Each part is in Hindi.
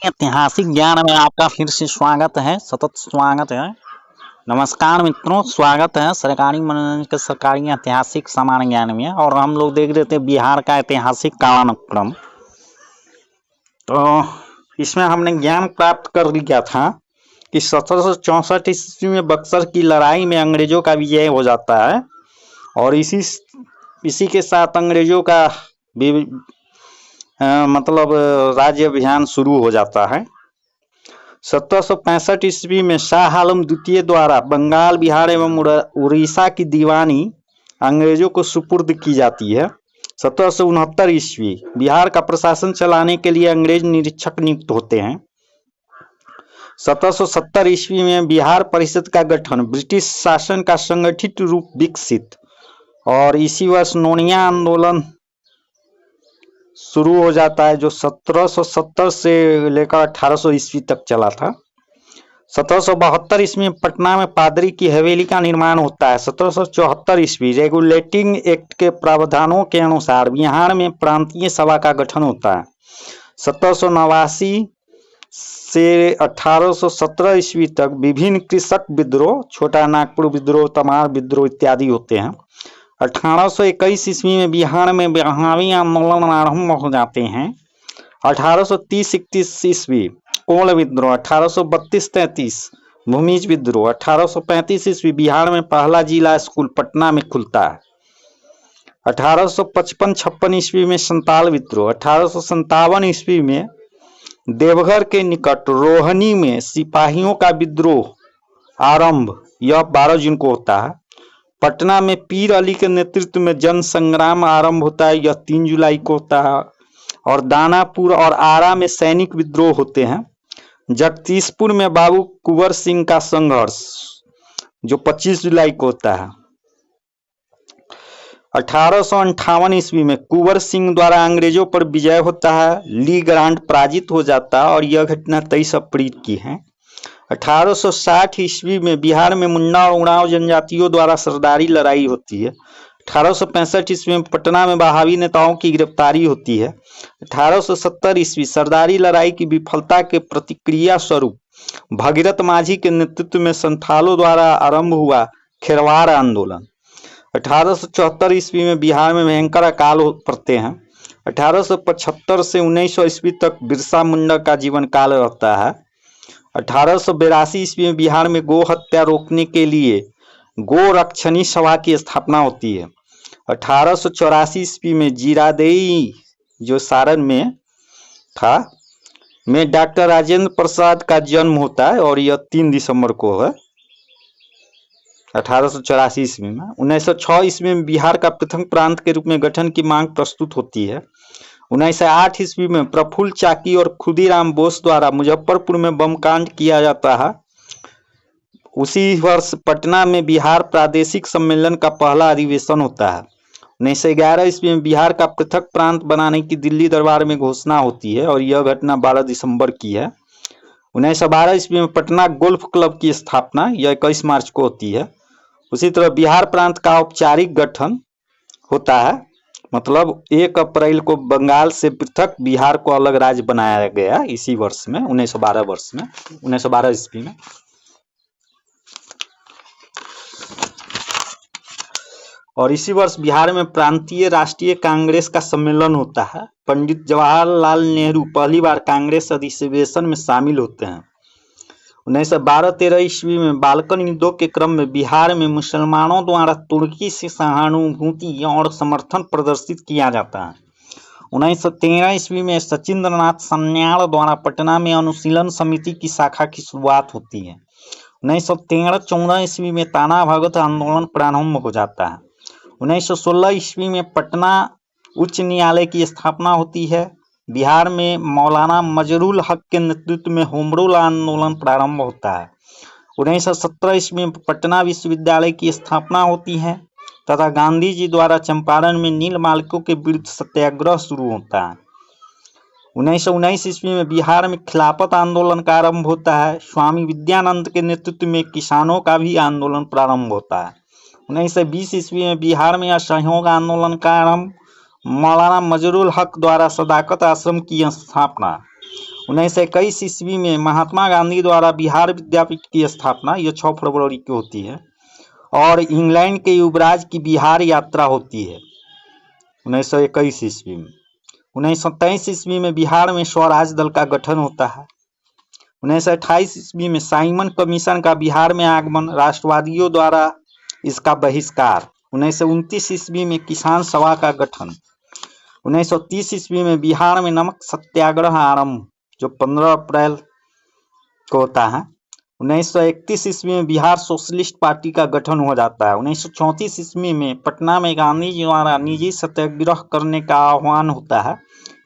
ऐतिहासिक ज्ञान में आपका फिर से स्वागत है, सतत स्वागत है। नमस्कार मित्रों, स्वागत है सरकारी मनोरंजन के सरकारी ऐतिहासिक सामान्य ज्ञान में। और हम लोग देख रहे थे बिहार का ऐतिहासिक कालानुक्रम। तो इसमें हमने ज्ञान प्राप्त कर लिया था कि 1764 ईस्वी में बक्सर की लड़ाई में अंग्रेजों का विजय हो जाता है और इसी के साथ अंग्रेजों का मतलब राज्य अभियान शुरू हो जाता है। 1765 ईस्वी में शाह आलम द्वितीय द्वारा बंगाल, बिहार एवं उड़ीसा की दीवानी अंग्रेजों को सुपुर्द की जाती है। 1769 ईस्वी बिहार का प्रशासन चलाने के लिए अंग्रेज निरीक्षक नियुक्त होते हैं। 1770 ईस्वी में बिहार परिषद का गठन, ब्रिटिश शासन का संगठित रूप विकसित और इसी वर्ष नोनिया आंदोलन शुरू हो जाता है जो 1770 से लेकर 1800 ईस्वी तक चला था। 1772 ईस्वी में पटना में पादरी की हवेली का निर्माण होता है। 1774 ईस्वी रेगुलेटिंग एक्ट के प्रावधानों के अनुसार बिहार में प्रांतीय सभा का गठन होता है। 1789 से 1817 ईस्वी तक विभिन्न कृषक विद्रोह, छोटा नागपुर विद्रोह, तमार विद्रोह इत्यादि होते हैं। 1821 ईस्वी में बिहार में बहावी आंदोलन आरंभ हो जाते हैं। 1830-31 ईस्वी कोल विद्रोह, 1832-33 भूमिज विद्रोह, 1835 ईस्वी बिहार में पहला जिला स्कूल पटना में खुलता है। 1855-56 ईस्वी में संताल विद्रोह, 1857 ईस्वी में देवघर के निकट रोहनी में सिपाहियों का विद्रोह आरंभ, यह 12 जून को होता है। पटना में पीर अली के नेतृत्व में जन संग्राम आरंभ होता है, यह 3 जुलाई को होता है। और दानापुर और आरा में सैनिक विद्रोह होते हैं। जगदीशपुर में बाबू कुंवर सिंह का संघर्ष जो 25 जुलाई को होता है। 1858 ईस्वी में कुंवर सिंह द्वारा अंग्रेजों पर विजय होता है, ली ग्रांट पराजित हो जाता है और यह घटना 23 अप्रैल की है। 1860 ईस्वी में बिहार में मुंडा और उड़ाव जनजातियों द्वारा सरदारी लड़ाई होती है। 1865 ईस्वी में पटना में बहावी नेताओं की गिरफ्तारी होती है। 1870 ईस्वी सरदारी लड़ाई की विफलता के प्रतिक्रिया स्वरूप भगीरथ माझी के नेतृत्व में संथालों द्वारा आरंभ हुआ खेरवाड़ आंदोलन। 1874 ईस्वी में बिहार में भयंकर अकाल पड़ते हैं। 1875 से 1900 ईस्वी तक बिरसा मुंडा का जीवन काल रहता है। 1882 ईस्वी में बिहार में गो हत्या रोकने के लिए गो रक्षणी सभा की स्थापना होती है। 1884 ईस्वी में जीरादेई जो सारण में था में डॉक्टर राजेंद्र प्रसाद का जन्म होता है और यह 3 दिसंबर को है 1884 ईस्वी में। 1906 ईस्वी में बिहार का प्रथम प्रांत के रूप में गठन की मांग प्रस्तुत होती है। 1908 ईस्वी में प्रफुल्ल चाकी और खुदीराम बोस द्वारा मुजफ्फरपुर में बम कांड किया जाता है। उसी वर्ष पटना में बिहार प्रादेशिक सम्मेलन का पहला अधिवेशन होता है। 1911 ईस्वी में बिहार का पृथक प्रांत बनाने की दिल्ली दरबार में घोषणा होती है और यह घटना 12 दिसंबर की है। 1912 ईस्वी में पटना गोल्फ क्लब की स्थापना, यह 21 मार्च को होती है। उसी तरह बिहार प्रांत का औपचारिक गठन होता है, मतलब 1 अप्रैल को बंगाल से पृथक बिहार को अलग राज्य बनाया गया इसी वर्ष में 1912 ईस्वी में। और इसी वर्ष बिहार में प्रांतीय राष्ट्रीय कांग्रेस का सम्मेलन होता है। पंडित जवाहरलाल नेहरू पहली बार कांग्रेस अधिवेशन में शामिल होते हैं। 1912-13 ईस्वी में बाल्कन युद्धों के क्रम में बिहार में मुसलमानों द्वारा तुर्की से सहानुभूति और समर्थन प्रदर्शित किया जाता है। 1913 ईस्वी में सचिंद्रनाथ सन्याल द्वारा पटना में अनुशीलन समिति की शाखा की शुरुआत होती है। 1913-14 ईस्वी में ताना भगत आंदोलन प्रारंभ हो जाता है। 1916 ईस्वी में पटना उच्च न्यायालय की स्थापना होती है। बिहार में मौलाना मजरुल हक के नेतृत्व में होम रूल आंदोलन प्रारंभ होता है। 1917 ईस्वी में पटना विश्वविद्यालय की स्थापना होती है तथा गांधी जी द्वारा चंपारण में नील मालिकों के विरुद्ध सत्याग्रह शुरू होता है। 1919 ईस्वी में बिहार में खिलाफत आंदोलन का आरंभ होता है। स्वामी विद्यानंद के नेतृत्व में किसानों का भी आंदोलन प्रारंभ होता है। 1920 ईस्वी में बिहार में असहयोग आंदोलन का आरंभ, मौलाना मजरुल हक द्वारा सदाकत आश्रम की स्थापना। 1921 ईस्वी में महात्मा गांधी द्वारा बिहार विद्यापीठ की स्थापना, यह 6 फरवरी को होती है। और इंग्लैंड के युवराज की बिहार यात्रा होती है 1921 ईस्वी में। 1923 ईस्वी में बिहार में स्वराज दल का गठन होता है। 1928 ईस्वी में साइमन कमीशन का बिहार में आगमन, राष्ट्रवादियों द्वारा इसका बहिष्कार। 1929 ईस्वी में किसान सभा का गठन। 1930 ईस्वी में बिहार में नमक सत्याग्रह आरंभ, जो 15 अप्रैल को होता है। 1931 ईस्वी में बिहार सोशलिस्ट पार्टी का गठन हो जाता है। 1934 ईस्वी में पटना में गांधी जी द्वारा निजी सत्याग्रह करने का आह्वान होता है,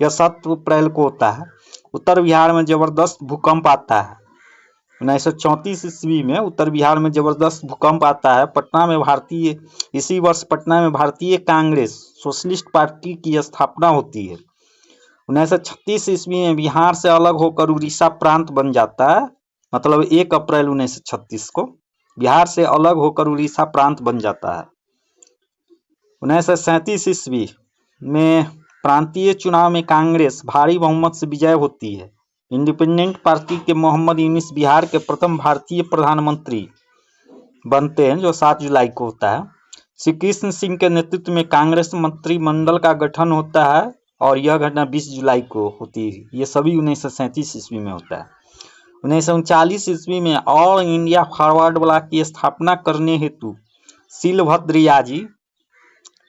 यह 7 अप्रैल को होता है। उत्तर बिहार में जबरदस्त भूकंप आता है। 1934 ईस्वी में उत्तर बिहार में जबरदस्त भूकंप आता है। इसी वर्ष पटना में भारतीय कांग्रेस सोशलिस्ट पार्टी की स्थापना होती है। 1936 ईस्वी में बिहार से अलग होकर उड़ीसा प्रांत बन जाता है, मतलब 1 अप्रैल 1936 को बिहार से अलग होकर उड़ीसा प्रांत बन जाता है। 1937 ईस्वी में प्रांतीय चुनाव में कांग्रेस भारी बहुमत से विजय होती है। इंडिपेंडेंट पार्टी के मोहम्मद यूनुस बिहार के प्रथम भारतीय प्रधानमंत्री बनते हैं, जो 7 जुलाई को होता है। श्री कृष्ण सिंह के नेतृत्व में कांग्रेस मंत्रिमंडल का गठन होता है और यह घटना 20 जुलाई को होती है। ये सभी 1937 ईस्वी में होता है। 1939 ईस्वी में ऑल इंडिया फॉरवर्ड ब्लॉक की स्थापना करने हेतु शीलभद्र याजी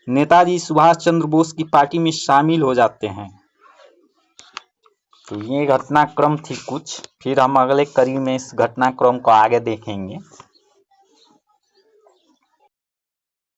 नेताजी सुभाष चंद्र बोस की पार्टी में शामिल हो जाते हैं। तो ये घटनाक्रम थी कुछ, फिर हम अगले कड़ी में इस घटनाक्रम को आगे देखेंगे।